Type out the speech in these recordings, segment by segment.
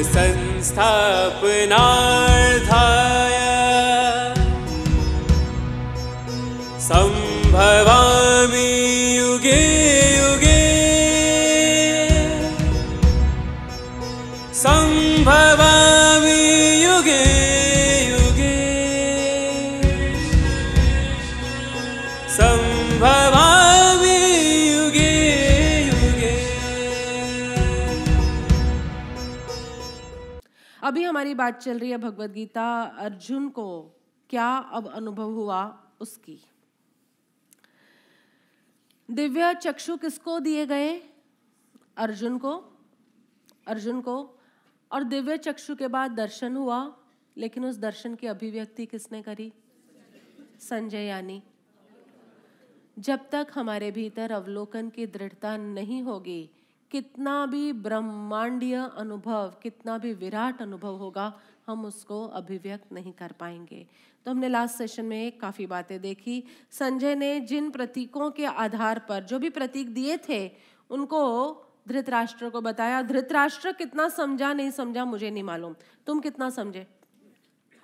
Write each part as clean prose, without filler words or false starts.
संस्थापनार्थाय संभवामि युगे युगे संभवामि युगे युगे संभवामि युगे युगे। अभी हमारी बात चल रही है भगवद गीता अर्जुन को क्या अब अनुभव हुआ उसकी। दिव्य चक्षु किसको दिए गए? अर्जुन को। और दिव्य चक्षु के बाद दर्शन हुआ, लेकिन उस दर्शन की अभिव्यक्ति किसने करी? संजय यानी। जब तक हमारे भीतर अवलोकन की दृढ़ता नहीं होगी, कितना भी ब्रह्मांडीय अनुभव, कितना भी विराट अनुभव होगा, हम उसको अभिव्यक्त नहीं कर पाएंगे। तो हमने लास्ट सेशन में काफ़ी बातें देखी। संजय ने जिन प्रतीकों के आधार पर जो भी प्रतीक दिए थे उनको धृतराष्ट्र को बताया। धृतराष्ट्र कितना समझा नहीं समझा मुझे नहीं मालूम, तुम कितना समझे?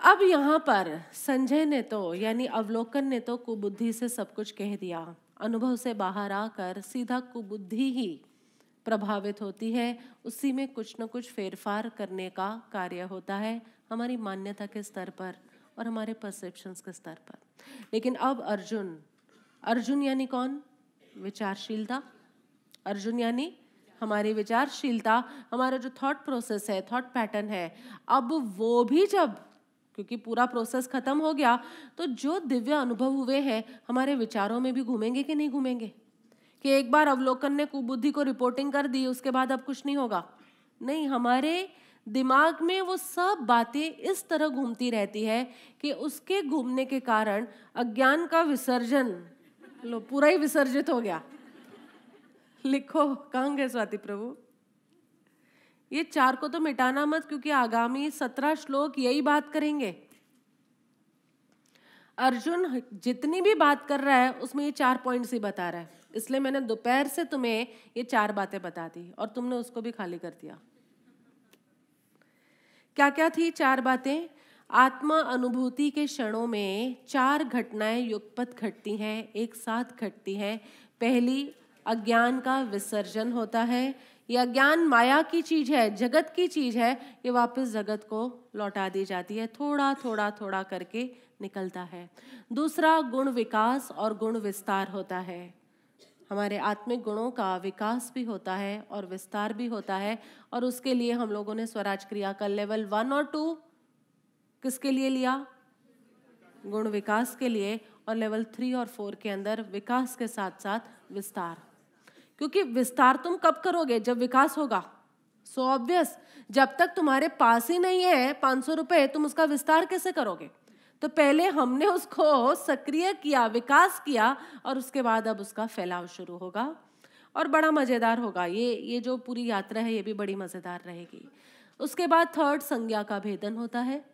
अब यहाँ पर संजय ने तो यानी अवलोकन ने तो कुबुद्धि से सब कुछ कह दिया। अनुभव से बाहर आकर सीधा कुबुद्धि ही प्रभावित होती है, उसी में कुछ न कुछ फेरफार करने का कार्य होता है हमारी मान्यता के स्तर पर और हमारे परसेप्शंस के स्तर पर। लेकिन अब अर्जुन यानी कौन? विचारशीलता। अर्जुन यानी हमारी विचारशीलता, हमारा जो थॉट प्रोसेस है, थॉट पैटर्न है, अब वो भी जब, क्योंकि पूरा प्रोसेस खत्म हो गया, तो जो दिव्य अनुभव हुए हैं हमारे विचारों में भी घूमेंगे कि नहीं घूमेंगे? कि एक बार अवलोकन ने कुबुद्धि को रिपोर्टिंग कर दी, उसके बाद अब कुछ नहीं होगा? नहीं, हमारे दिमाग में वो सब बातें इस तरह घूमती रहती है कि उसके घूमने के कारण अज्ञान का विसर्जन, लो पूरा ही विसर्जित हो गया। लिखो, कहाँ गए स्वाति प्रभु? ये 4 को तो मिटाना मत, क्योंकि आगामी 17 श्लोक यही बात करेंगे। अर्जुन जितनी भी बात कर रहा है उसमें ये 4 पॉइंट्स ही बता रहा है, इसलिए मैंने दोपहर से तुम्हें ये 4 बातें बता दी और तुमने उसको भी खाली कर दिया। क्या क्या थी 4 बातें? आत्मा अनुभूति के क्षणों में 4 घटनाएं युगपत घटती हैं, एक साथ घटती हैं। पहली, अज्ञान का विसर्जन होता है। ये अज्ञान माया की चीज है, जगत की चीज है, ये वापस जगत को लौटा दी जाती है, थोड़ा थोड़ा थोड़ा करके निकलता है। दूसरा, गुण विकास और गुण विस्तार होता है। हमारे आत्मिक गुणों का विकास भी होता है और विस्तार भी होता है, और उसके लिए हम लोगों ने स्वराज क्रिया का लेवल 1 और 2 किसके लिए लिया? गुण विकास के लिए। और लेवल 3 और 4 के अंदर विकास के साथ साथ विस्तार, क्योंकि विस्तार तुम कब करोगे? जब विकास होगा। सो ऑब्वियस, जब तक तुम्हारे पास ही नहीं है 500 रुपए, तुम उसका विस्तार कैसे करोगे? तो पहले हमने उसको सक्रिय किया, विकास किया, और उसके बाद अब उसका फैलाव शुरू होगा और बड़ा मज़ेदार होगा। ये जो पूरी यात्रा है ये भी बड़ी मज़ेदार रहेगी। उसके बाद थर्ड, संज्ञा का भेदन होता है।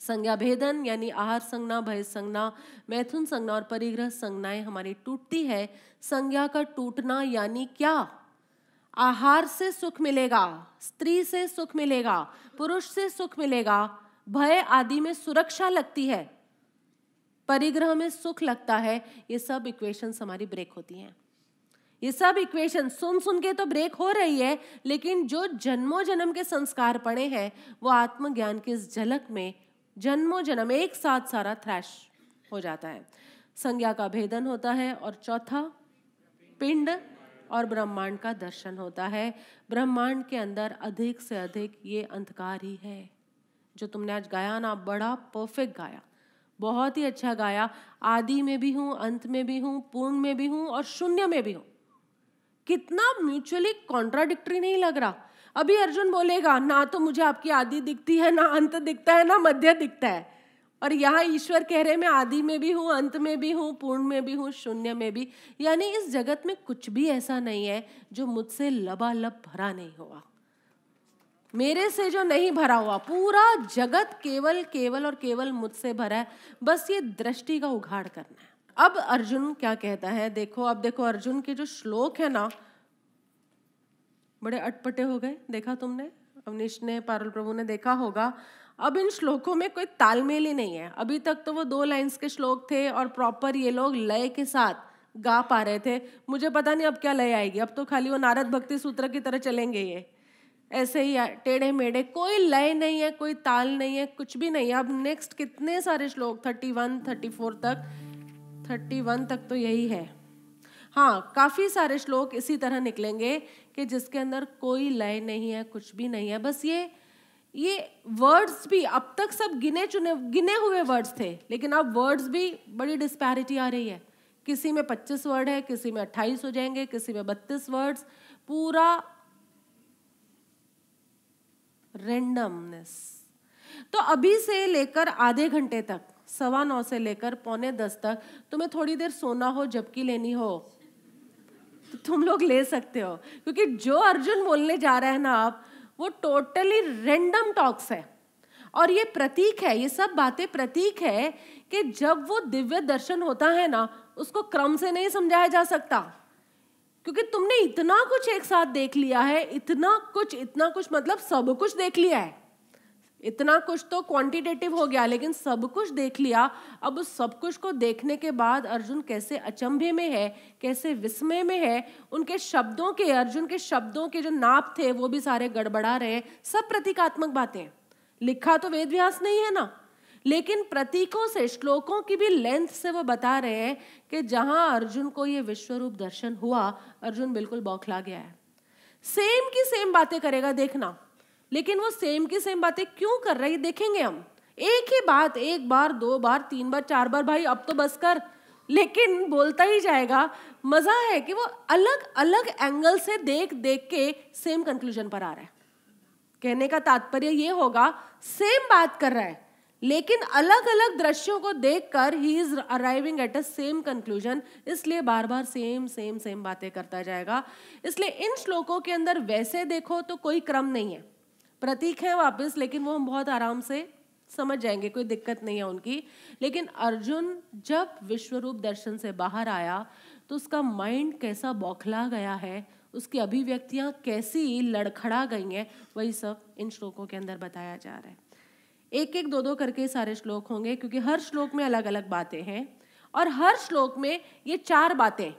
संज्ञा भेदन यानी आहार संज्ञा, भय संज्ञा, मैथुन संज्ञा और परिग्रह संज्ञाएं हमारी टूटती है। संज्ञा का टूटना यानी क्या? आहार से सुख मिलेगा, स्त्री से सुख मिलेगा, पुरुष से सुख मिलेगा, भय आदि में सुरक्षा लगती है, परिग्रह में सुख लगता है। ये सब इक्वेशंस हमारी ब्रेक होती हैं। ये सब इक्वेशन सुन के तो ब्रेक हो रही है, लेकिन जो जन्मों जन्म के संस्कार पड़े हैं वो आत्मज्ञान की इस झलक में जन्मों जन्म एक साथ सारा थ्रैश हो जाता है। संज्ञा का भेदन होता है। और चौथा, पिंड और ब्रह्मांड का दर्शन होता है। ब्रह्मांड के अंदर अधिक से अधिक ये अंधकार ही है। जो तुमने आज गाया ना, बड़ा परफेक्ट गाया, बहुत ही अच्छा गाया। आदि में भी हूँ, अंत में भी हूँ, पूर्ण में भी हूँ और शून्य में भी हूँ। कितना म्यूचुअली कॉन्ट्राडिक्टरी नहीं लग रहा? अभी अर्जुन बोलेगा ना तो मुझे आपकी आदि दिखती है, ना अंत दिखता है, ना मध्य दिखता है, और यहाँ ईश्वर कह रहे मैं आदि में भी हूँ, अंत में भी हूँ, पूर्ण में भी हूँ, शून्य में भी। यानी इस जगत में कुछ भी ऐसा नहीं है जो मुझसे लबालब भरा नहीं हुआ, मेरे से जो नहीं भरा हुआ। पूरा जगत केवल केवल और केवल मुझसे भरा है, बस ये दृष्टि का उघाड़ करना है। अब अर्जुन क्या कहता है देखो। अब देखो अर्जुन के जो श्लोक है ना, बड़े अटपटे हो गए। देखा तुमने? अवनीश ने, पारुल प्रभु ने देखा होगा, अब इन श्लोकों में कोई तालमेल ही नहीं है। अभी तक तो वो 2 लाइंस के श्लोक थे और प्रॉपर ये लोग लय के साथ गा पा रहे थे। मुझे पता नहीं अब क्या लय आएगी, अब तो खाली वो नारद भक्ति सूत्र की तरह चलेंगे ये, ऐसे ही टेढ़े मेढ़े, कोई लय नहीं है, कोई ताल नहीं है, कुछ भी नहीं है। अब नेक्स्ट कितने सारे श्लोक 31, 34 तक, 31 तक तो यही है। हाँ, काफ़ी सारे श्लोक इसी तरह निकलेंगे कि जिसके अंदर कोई लय नहीं है, कुछ भी नहीं है। बस ये वर्ड्स भी अब तक सब गिने हुए वर्ड्स थे, लेकिन अब वर्ड्स भी बड़ी डिस्पैरिटी आ रही है। किसी में 25 वर्ड है, किसी में 28 हो जाएंगे, किसी में 32 वर्ड्स, पूरा रैंडमनेस। तो अभी से लेकर आधे घंटे तक, 9:15 से लेकर 9:45 तक तुम्हें थोड़ी देर सोना हो, झपकी लेनी हो तो तुम लोग ले सकते हो, क्योंकि जो अर्जुन बोलने जा रहा है ना आप, वो टोटली रैंडम टॉक्स है। और ये प्रतीक है, ये सब बातें प्रतीक है कि जब वो दिव्य दर्शन होता है ना, उसको क्रम से नहीं समझाया जा सकता, क्योंकि तुमने इतना कुछ एक साथ देख लिया है, इतना कुछ मतलब सब कुछ देख लिया है। इतना कुछ तो क्वांटिटेटिव हो गया, लेकिन सब कुछ देख लिया। अब उस सब कुछ को देखने के बाद अर्जुन कैसे अचंभे में है, कैसे विस्मय में है, उनके शब्दों के, अर्जुन के शब्दों के जो नाप थे वो भी सारे गड़बड़ा रहे हैं। सब प्रतीकात्मक बातें, लिखा तो वेद व्यास नहीं है ना, लेकिन प्रतीकों से, श्लोकों की भी लेंथ से वो बता रहे हैं कि जहां अर्जुन को ये विश्वरूप दर्शन हुआ, अर्जुन बिल्कुल बौखला गया है। सेम की सेम बातें करेगा, देखना, लेकिन वो सेम की सेम बातें क्यों कर रही देखेंगे हम। एक ही बात 1 बार 2 बार 3 बार 4 बार, भाई अब तो बस कर, लेकिन बोलता ही जाएगा। मजा है कि वो अलग अलग एंगल से देख देख के सेम कंक्लूजन पर आ रहा है। कहने का तात्पर्य ये होगा, सेम बात कर रहा है, लेकिन अलग अलग दृश्यों को देखकर he is arriving at a same conclusion, इसलिए बार बार सेम बातें करता जाएगा। इसलिए इन श्लोकों के अंदर वैसे देखो तो कोई क्रम नहीं है, प्रतीक है वापस, लेकिन वो हम बहुत आराम से समझ जाएंगे, कोई दिक्कत नहीं है उनकी। लेकिन अर्जुन जब विश्वरूप दर्शन से बाहर आया तो उसका माइंड कैसा बौखला गया है, उसकी अभिव्यक्तियां कैसी लड़खड़ा गई हैं, वही सब इन श्लोकों के अंदर बताया जा रहा है। एक एक 2 करके सारे श्लोक होंगे, क्योंकि हर श्लोक में अलग अलग बातें हैं और हर श्लोक में ये 4 बातें,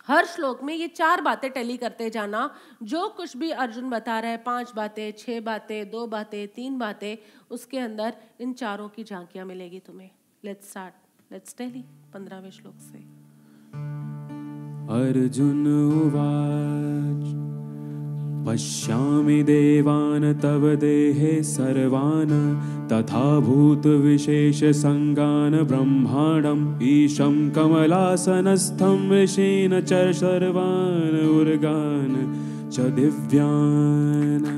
हर श्लोक में ये 4 बातें टैली करते जाना। जो कुछ भी अर्जुन बता रहे हैं, 5 बातें, 6 बातें, 2 बातें, 3 बातें, उसके अंदर इन चारों की झांकियां मिलेगी तुम्हें। लेट्स स्टार्ट, लेट्स टैली 15वें श्लोक से। अर्जुन उवाच पश्यामि देवान् तव देहे सर्वान् तथा भूतविशेषसङ्गान् ब्रह्माण्डम् ईशं कमलासनस्थं ऋषीन् च सर्वान् उर्गान् च दिव्यान्।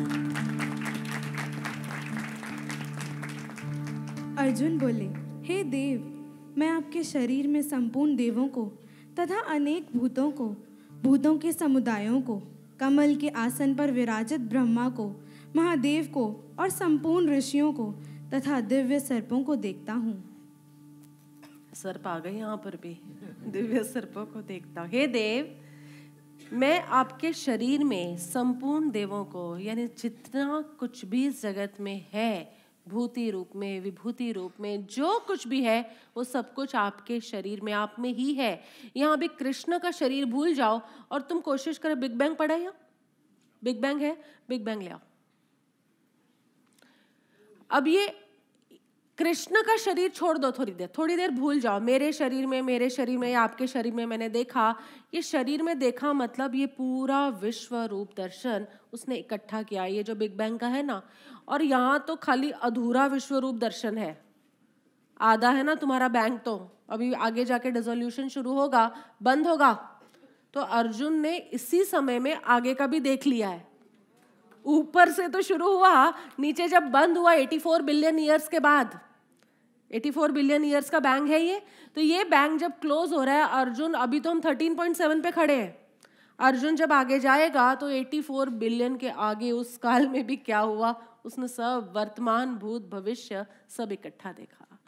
अर्जुन बोले, हे देव, मैं आपके शरीर में संपूर्ण देवों को तथा अनेक भूतों को, भूतों के समुदायों को, कमल के आसन पर विराजित ब्रह्मा को, महादेव को और संपूर्ण ऋषियों को तथा दिव्य सर्पों को देखता हूँ। सर्प आ गए यहाँ पर भी, दिव्य सर्पों को देखता हूँ। हे देव, मैं आपके शरीर में संपूर्ण देवों को, यानी जितना कुछ भी इस जगत में है, भूति रूप में, विभूति रूप में, जो कुछ भी है, वो सब कुछ आपके शरीर में, आप में ही है। यहाँ भी कृष्ण का शरीर भूल जाओ और तुम कोशिश करो, बिग बैंग पढ़ा है, बिग बैंग है, बिग बैंग ले आओ। अब ये कृष्ण का शरीर छोड़ दो, थोड़ी देर भूल जाओ। मेरे शरीर में, आपके शरीर में मैंने देखा, ये शरीर में देखा मतलब ये पूरा विश्व रूप दर्शन उसने इकट्ठा किया, ये जो बिग बैंग का है ना। और यहाँ तो खाली अधूरा विश्व रूप दर्शन है, आधा है ना तुम्हारा बैंक, तो अभी आगे जाके डिसोल्यूशन शुरू होगा, बंद होगा। तो अर्जुन ने इसी समय में आगे का भी देख लिया है। ऊपर से तो शुरू हुआ, नीचे जब बंद हुआ 84 बिलियन ईयर्स के बाद, 84 बिलियन ईयर्स का बैंक है ये। तो ये बैंक जब क्लोज हो रहा है, अर्जुन, अभी तो हम 13.7 पे खड़े हैं, अर्जुन जब आगे जाएगा तो 84 बिलियन के आगे उस काल में भी क्या हुआ, उसने सब वर्तमान, भूत, भविष्य सब इकट्ठा देखा।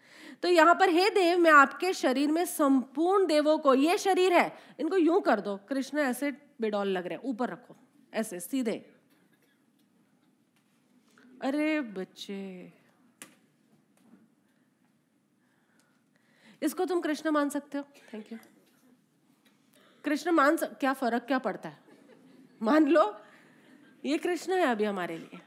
तो यहाँ पर, हे देव, मैं आपके शरीर में संपूर्ण देवों को, ये शरीर है, इनको यूं कर दो, कृष्ण ऐसे बेडौल लग रहे हैं, ऊपर रखो, ऐसे सीधे, अरे बच्चे, इसको तुम कृष्ण मान सकते हो? Thank you. कृष्ण क्या फर्क क्या पड़ता है, मान लो ये कृष्ण है अभी हमारे लिए।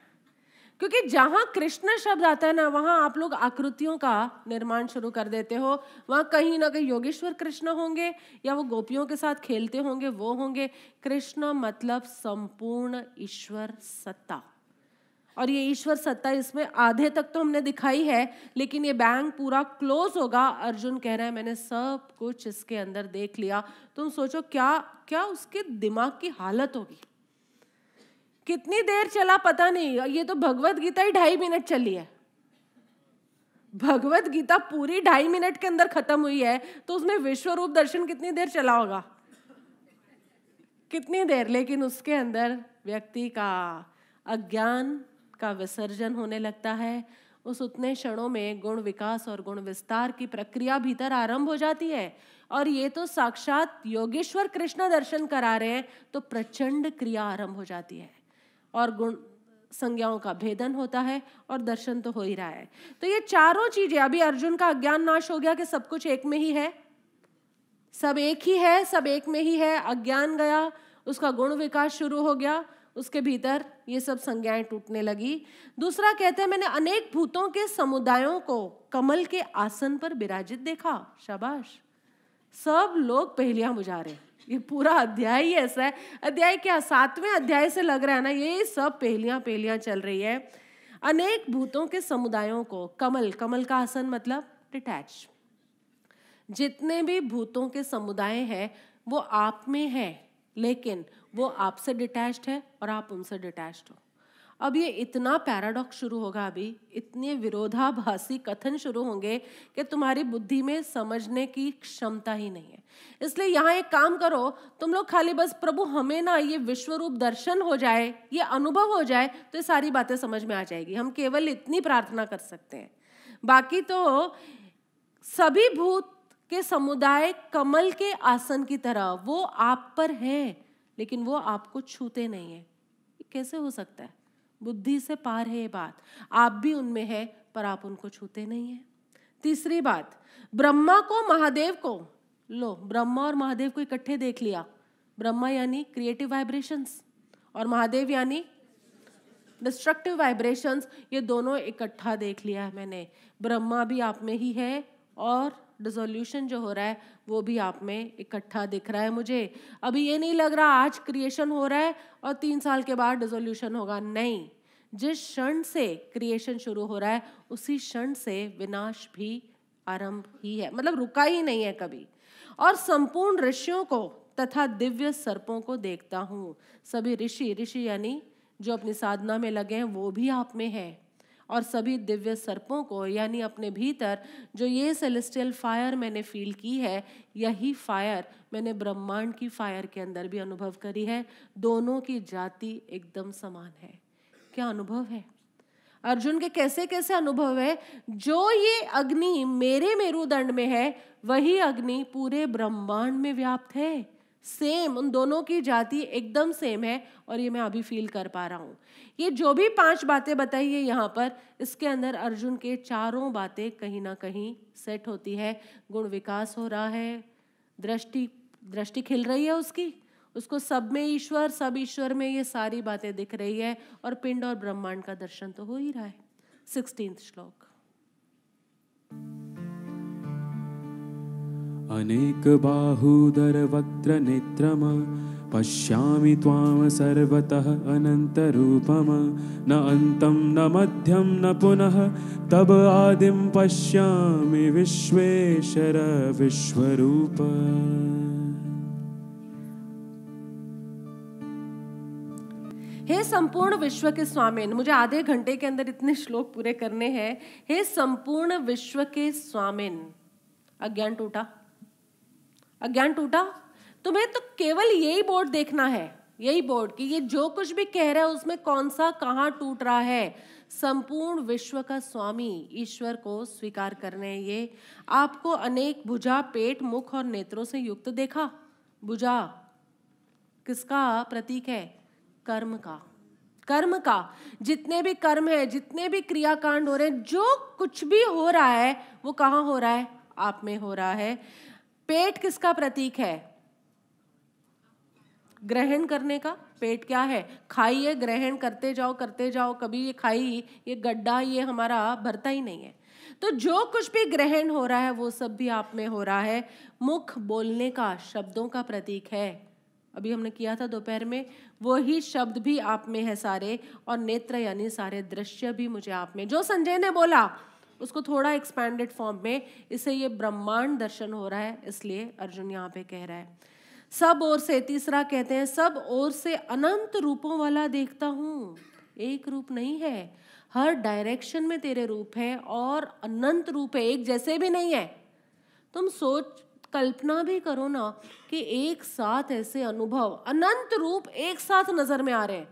क्योंकि जहां कृष्ण शब्द आता है ना, वहां आप लोग आकृतियों का निर्माण शुरू कर देते हो। वहां कहीं ना कहीं योगेश्वर कृष्ण होंगे, या वो गोपियों के साथ खेलते होंगे, वो होंगे। कृष्ण मतलब संपूर्ण ईश्वर सत्ता, और ये ईश्वर सत्ता इसमें आधे तक तो हमने दिखाई है, लेकिन ये बैंक पूरा क्लोज होगा। अर्जुन कह रहा है मैंने सब कुछ इसके अंदर देख लिया। तुम सोचो क्या क्या उसके दिमाग की हालत होगी। कितनी देर चला पता नहीं, ये तो भगवत गीता ही 2.5 मिनट चली है। भगवत गीता पूरी 2.5 मिनट के अंदर खत्म हुई है, तो उसमें विश्व रूप दर्शन कितनी देर चला होगा, कितनी देर। लेकिन उसके अंदर व्यक्ति का अज्ञान का विसर्जन होने लगता है। उस उतने क्षणों में गुण विकास और गुण विस्तार की प्रक्रिया भीतर आरंभ हो जाती है। और ये तो साक्षात योगेश्वर कृष्ण दर्शन करा रहे हैं, तो प्रचंड क्रिया आरंभ हो जाती है और गुण संज्ञाओं का भेदन होता है और दर्शन तो हो ही रहा है। तो ये चारों चीजें, अभी अर्जुन का अज्ञान नाश हो गया कि सब कुछ एक में ही है, सब एक ही है, सब एक में ही है। अज्ञान गया, उसका गुण विकास शुरू हो गया, उसके भीतर ये सब संज्ञाएं टूटने लगी। दूसरा कहते हैं मैंने अनेक भूतों के समुदायों को कमल के आसन पर विराजित देखा। शाबाश, सब लोग पहेलियां बुझा रहे हैं। ये पूरा अध्याय ही ऐसा है। अध्याय क्या, 7वें अध्याय से लग रहा है ना, ये सब पहेलियां चल रही है। अनेक भूतों के समुदायों को, कमल, कमल का आसन मतलब डिटैच। जितने भी भूतों के समुदाय हैं वो आप में है, लेकिन वो आपसे डिटैच्ड है और आप उनसे डिटैच्ड हो। अब ये इतना पैराडॉक्स शुरू होगा, अभी इतने विरोधाभासी कथन शुरू होंगे कि तुम्हारी बुद्धि में समझने की क्षमता ही नहीं है। इसलिए यहाँ एक काम करो, तुम लोग खाली बस प्रभु हमें ना ये विश्वरूप दर्शन हो जाए, ये अनुभव हो जाए, तो ये सारी बातें समझ में आ जाएगी। हम केवल इतनी प्रार्थना कर सकते हैं। बाकी तो सभी भूत के समुदाय कमल के आसन की तरह वो आप पर हैं, लेकिन वो आपको छूते नहीं है। ये कैसे हो सकता है? बुद्धि से पार है ये बात। आप भी उनमें है, पर आप उनको छूते नहीं हैं। तीसरी बात, ब्रह्मा को महादेव को, लो ब्रह्मा और महादेव को इकट्ठे देख लिया। ब्रह्मा यानी क्रिएटिव वाइब्रेशंस और महादेव यानी डिस्ट्रक्टिव वाइब्रेशंस, ये दोनों इकट्ठा देख लिया है मैंने। ब्रह्मा भी आप में ही है और डिसोल्यूशन जो हो रहा है वो भी आप में इकट्ठा दिख रहा है मुझे। अभी ये नहीं लग रहा आज क्रिएशन हो रहा है और 3 साल के बाद डिसोल्यूशन होगा, नहीं। जिस क्षण से क्रिएशन शुरू हो रहा है उसी क्षण से विनाश भी आरंभ ही है, मतलब रुका ही नहीं है कभी। और संपूर्ण ऋषियों को तथा दिव्य सर्पों को देखता हूँ। सभी ऋषि, ऋषि यानी जो अपनी साधना में लगे हैं, वो भी आप में है। और सभी दिव्य सर्पों को, यानी अपने भीतर जो ये सेलेस्टियल फायर मैंने फील की है, यही फायर मैंने ब्रह्मांड की फायर के अंदर भी अनुभव करी है। दोनों की जाति एकदम समान है। क्या अनुभव है अर्जुन के, कैसे कैसे अनुभव है। जो ये अग्नि मेरे मेरुदंड में है, वही अग्नि पूरे ब्रह्मांड में व्याप्त है। सेम, उन दोनों की जाति एकदम सेम है और ये मैं अभी फील कर पा रहा हूँ। ये जो भी 5 बातें बताई है यहाँ पर, इसके अंदर अर्जुन के चारों बातें कहीं ना कहीं सेट होती है। गुण विकास हो रहा है, दृष्टि खिल रही है उसको सब में ईश्वर, सब ईश्वर में, ये सारी बातें दिख रही है और पिंड और ब्रह्मांड का दर्शन तो हो ही रहा है। 16वां श्लोक। अनेक बाहूदर वक्त्र नेत्रम पश्यामि त्वां सर्वतः अनन्तरूपम न अन्तं न मध्यं न पुनः तब आदिं पश्यामि विश्वेश्वर विश्वरूप। हे संपूर्ण विश्व के स्वामिन, मुझे आधे घंटे के अंदर इतने श्लोक पूरे करने हैं। हे संपूर्ण विश्व के स्वामिन, अज्ञान टूटा, अज्ञान टूटा। तुम्हें तो केवल यही बोर्ड देखना है, यही बोर्ड कि ये जो कुछ भी कह रहा है उसमें कौन सा कहाँ टूट रहा है। संपूर्ण विश्व का स्वामी ईश्वर को स्वीकार करने, ये आपको अनेक भुजा, पेट, मुख और नेत्रों से युक्त देखा। भुजा किसका प्रतीक है? कर्म का। कर्म का, जितने भी कर्म है, जितने भी क्रियाकांड हो रहे हैं, जो कुछ भी हो रहा है वो कहाँ हो रहा है? आप में हो रहा है। पेट किसका प्रतीक है? ग्रहण करने का। पेट क्या है? खाइए, ग्रहण करते जाओ करते जाओ, कभी ये खाई, ये गड्ढा ये हमारा भरता ही नहीं है। तो जो कुछ भी ग्रहण हो रहा है वो सब भी आप में हो रहा है। मुख बोलने का, शब्दों का प्रतीक है, अभी हमने किया था दोपहर में, वही शब्द भी आप में है सारे। और नेत्र यानी सारे दृश्य भी मुझे आप में, जो संजय ने बोला उसको थोड़ा एक्सपैंडेड फॉर्म में, इससे ये ब्रह्मांड दर्शन हो रहा है, इसलिए अर्जुन यहाँ पे कह रहा है सब ओर से। तीसरा कहते हैं सब ओर से अनंत रूपों वाला देखता हूँ। एक रूप नहीं है, हर डायरेक्शन में तेरे रूप है और अनंत रूप है, एक जैसे भी नहीं है। तुम सोच कल्पना भी करो ना कि एक साथ ऐसे अनुभव, अनंत रूप एक साथ नजर में आ रहे हैं,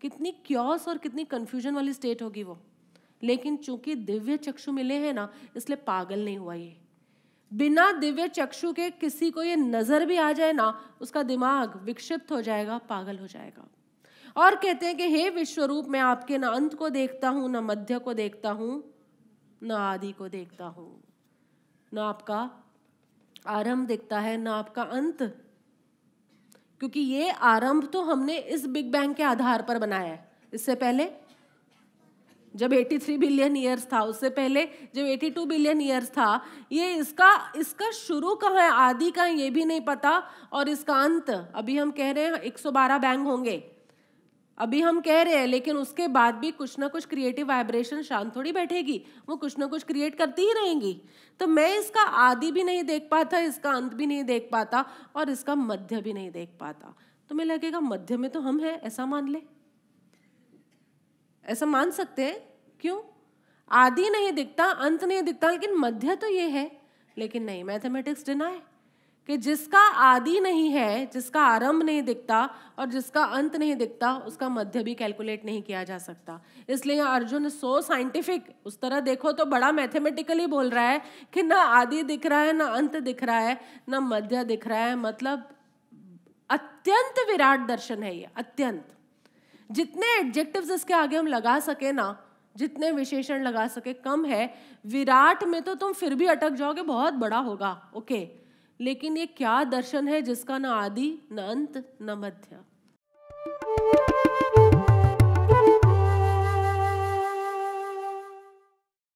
कितनी क्योस और कितनी कंफ्यूजन वाली स्टेट होगी वो। लेकिन चूंकि दिव्य चक्षु मिले हैं ना, इसलिए पागल नहीं हुआ ये। बिना दिव्य चक्षु के किसी को ये नजर भी आ जाए ना, उसका दिमाग विक्षिप्त हो जाएगा, पागल हो जाएगा। और कहते हैं कि हे विश्वरूप, मैं आपके न अंत को देखता हूं, न मध्य को देखता हूं, न आदि को देखता हूं। न आपका आरंभ दिखता है, न आपका अंत, क्योंकि ये आरंभ तो हमने इस बिग बैंग के आधार पर बनाया है। इससे पहले जब 83 बिलियन ईयर्स था, उससे पहले जब 82 बिलियन ईयर्स था, ये इसका शुरू कहाँ है, आदि का ये भी नहीं पता। और इसका अंत अभी हम कह रहे हैं 112 बैंग होंगे, अभी हम कह रहे हैं, लेकिन उसके बाद भी कुछ ना कुछ क्रिएटिव वाइब्रेशन शांत थोड़ी बैठेगी, वो कुछ ना कुछ क्रिएट करती ही रहेंगी। तो मैं इसका आदि भी नहीं देख पाता, इसका अंत भी नहीं देख पाता, और इसका मध्य भी नहीं देख पाता। तो मैं लगेगा मध्य में तो हम हैं, ऐसा मान ले, ऐसा मान सकते हैं। क्यों? आदि नहीं दिखता, अंत नहीं दिखता, लेकिन मध्य तो ये है। लेकिन नहीं, मैथमेटिक्स डिनाई कि जिसका आदि नहीं है, जिसका आरंभ नहीं दिखता और जिसका अंत नहीं दिखता, उसका मध्य भी कैलकुलेट नहीं किया जा सकता। इसलिए अर्जुन सो साइंटिफिक, उस तरह देखो तो बड़ा मैथमेटिकली बोल रहा है कि ना आदि दिख रहा है, ना अंत दिख रहा है, ना मध्य दिख रहा है। मतलब अत्यंत विराट दर्शन है ये, अत्यंत। जितने एडजेक्टिव्स इसके आगे हम लगा सके ना, जितने विशेषण लगा सके कम है। विराट में तो तुम फिर भी अटक जाओगे, बहुत बड़ा होगा, ओके। लेकिन ये क्या दर्शन है जिसका न आदि न अंत न मध्य।